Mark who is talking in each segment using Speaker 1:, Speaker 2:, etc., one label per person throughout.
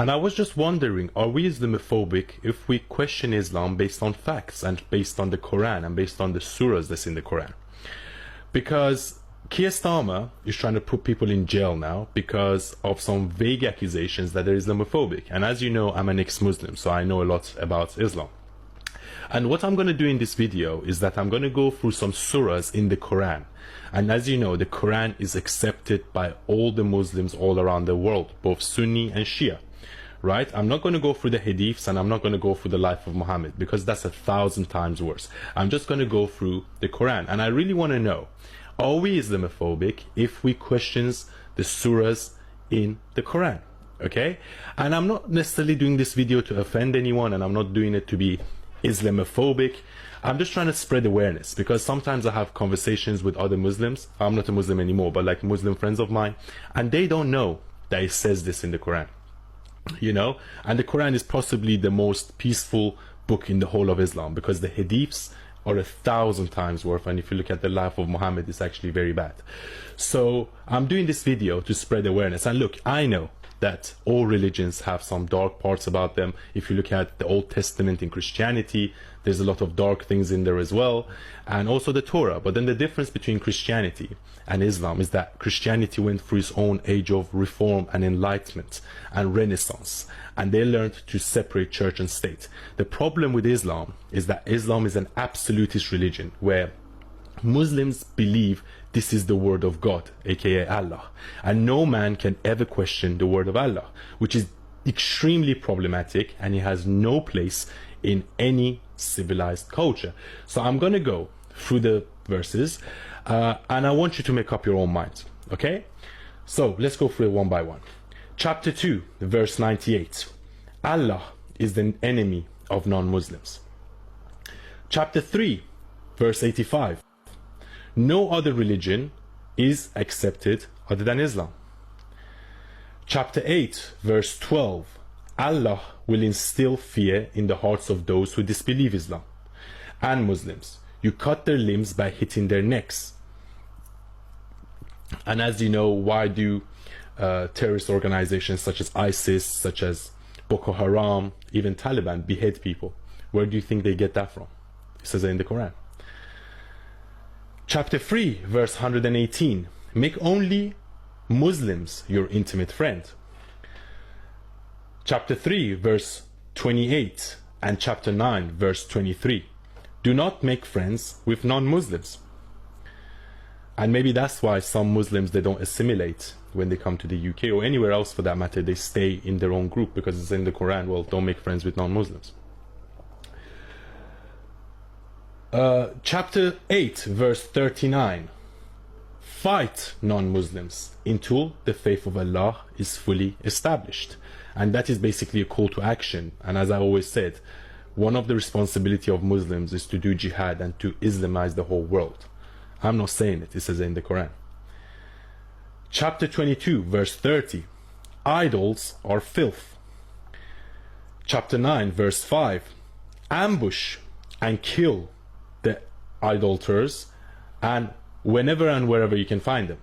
Speaker 1: And I was just wondering, are we Islamophobic if we question Islam based on facts and based on the Quran and based on the surahs that's in the Quran? Because Keir Starmer is trying to put people in jail now because of some vague accusations that they're Islamophobic. And as you know, I'm an ex-Muslim, so I know a lot about Islam. And what I'm going to do in this video is that I'm going to go through some surahs in the Quran. And as you know, the Quran is accepted by all the Muslims all around the world, both Sunni and Shia. Right? I'm not going to go through the hadiths, and I'm not going to go through the life of Muhammad, because that's 1,000 times worse. I'm just going to go through the Quran. And I really want to know, are we Islamophobic if we questions the surahs in the Quran? Okay? And I'm not necessarily doing this video to offend anyone, and I'm not doing it to be Islamophobic. I'm just trying to spread awareness, because sometimes I have conversations with other Muslims. I'm not a Muslim anymore, but like Muslim friends of mine, and they don't know that it says this in the Quran. You know, and the Quran is possibly the most peaceful book in the whole of Islam, because the hadiths are 1,000 times worse, and if you look at the life of Muhammad, it's actually very bad. So I'm doing this video to spread awareness. And look, I know that all religions have some dark parts about them. If you look at the Old Testament in Christianity, there's a lot of dark things in there as well, and also the Torah. But then the difference between Christianity and Islam is that Christianity went through its own age of reform and enlightenment and renaissance, and they learned to separate church and state. The problem with Islam is that Islam is an absolutist religion where Muslims believe this is the word of God, aka Allah, and no man can ever question the word of Allah, which is extremely problematic, and it has no place in any civilized culture. So I'm going to go through the verses, and I want you to make up your own mind. Okay, so let's go through it one by one. Chapter 2, verse 98. Allah is the enemy of non-Muslims. Chapter 3, verse 85. No other religion is accepted other than Islam. Chapter 8, verse 12. Allah will instill fear in the hearts of those who disbelieve Islam and Muslims. You cut their limbs by hitting their necks. And as you know, why do terrorist organizations such as ISIS, such as Boko Haram, even Taliban behead people? Where do you think they get that from? It says it in the Quran. Chapter 3, verse 118. Make only Muslims your intimate friend. Chapter 3, verse 28, and chapter 9, verse 23. Do not make friends with non-Muslims. And maybe that's why some Muslims, they don't assimilate when they come to the UK or anywhere else for that matter. They stay in their own group because it's in the Quran. Well, don't make friends with non-Muslims. Chapter 8, verse 39. Fight non-Muslims until the faith of Allah is fully established. And that is basically a call to action. And as I always said, one of the responsibility of Muslims is to do jihad and to Islamize the whole world. I'm not saying it, it says in the Quran. Chapter 22, verse 30. Idols are filth. Chapter 9, verse 5. Ambush and kill the idolaters, and whenever and wherever you can find them.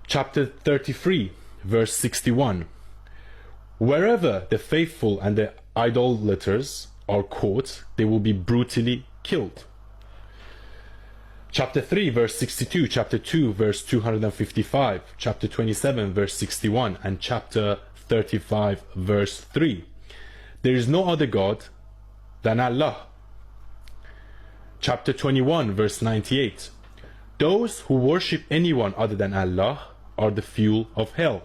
Speaker 1: Chapter 33, verse 61. Wherever the faithful and the idolaters are caught, they will be brutally killed. Chapter 3, verse 62, chapter 2, verse 255, chapter 27, verse 61, and chapter 35, verse 3. There is no other God than Allah. Chapter 21, verse 98. Those who worship anyone other than Allah are the fuel of hell.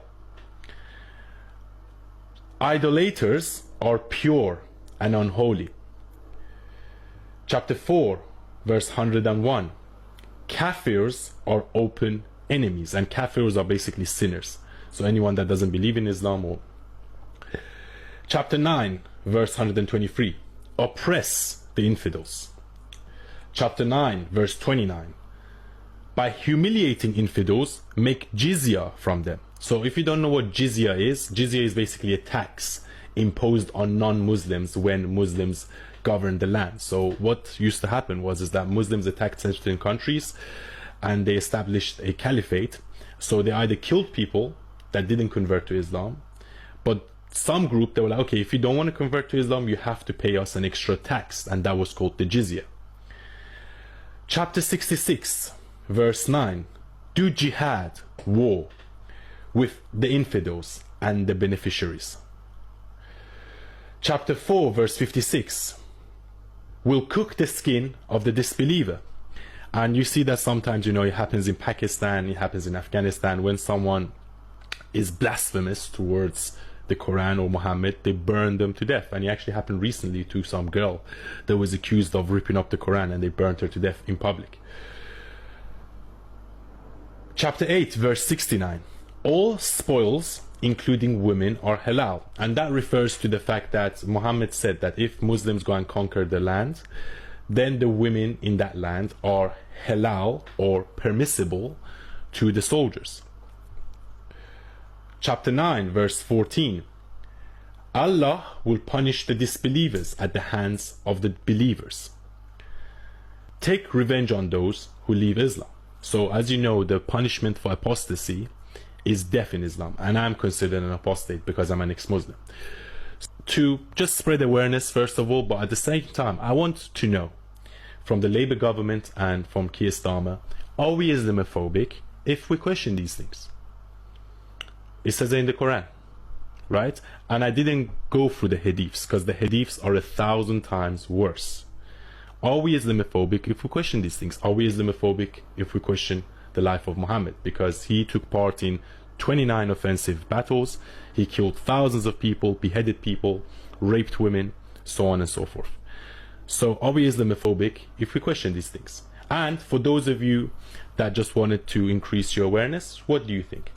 Speaker 1: Idolaters are pure and unholy. Chapter 4, verse 101. Kafirs are open enemies, and kafirs are basically sinners. So anyone that doesn't believe in Islam. Or Chapter 9, verse 123. Oppress the infidels. Chapter 9, verse 29. By humiliating infidels, make jizya from them. So if you don't know what jizya is basically a tax imposed on non-Muslims when Muslims govern the land. So what used to happen is that Muslims attacked certain countries and they established a caliphate. So they either killed people that didn't convert to Islam, But some group, they were like, okay, if you don't want to convert to Islam, you have to pay us an extra tax, and that was called the jizya. Chapter 66, verse 9, do jihad, war, with the infidels and the beneficiaries. Chapter 4, verse 56, will cook the skin of the disbeliever. And you see that sometimes, you know, it happens in Pakistan, it happens in Afghanistan, when someone is blasphemous towards the Quran or Muhammad, they burn them to death. And it actually happened recently to some girl that was accused of ripping up the Quran, and they burnt her to death in public. Chapter 8, verse 69, all spoils, including women, are halal. And that refers to the fact that Muhammad said that if Muslims go and conquer the land, then the women in that land are halal or permissible to the soldiers. Chapter 9, verse 14, Allah will punish the disbelievers at the hands of the believers. Take revenge on those who leave Islam. So as you know, the punishment for apostasy is death in Islam, and I'm considered an apostate because I'm an ex-Muslim. To just spread awareness first of all, but at the same time I want to know from the Labour government and from Keir Starmer, are we Islamophobic if we question these things? It says it in the Quran, right? And I didn't go through the hadiths because the hadiths are 1,000 times worse. Are we Islamophobic if we question these things? Are we Islamophobic if we question the life of Muhammad? Because he took part in 29 offensive battles, he killed thousands of people, beheaded people, raped women, so on and so forth. So are we Islamophobic if we question these things? And for those of you that just wanted to increase your awareness, what do you think?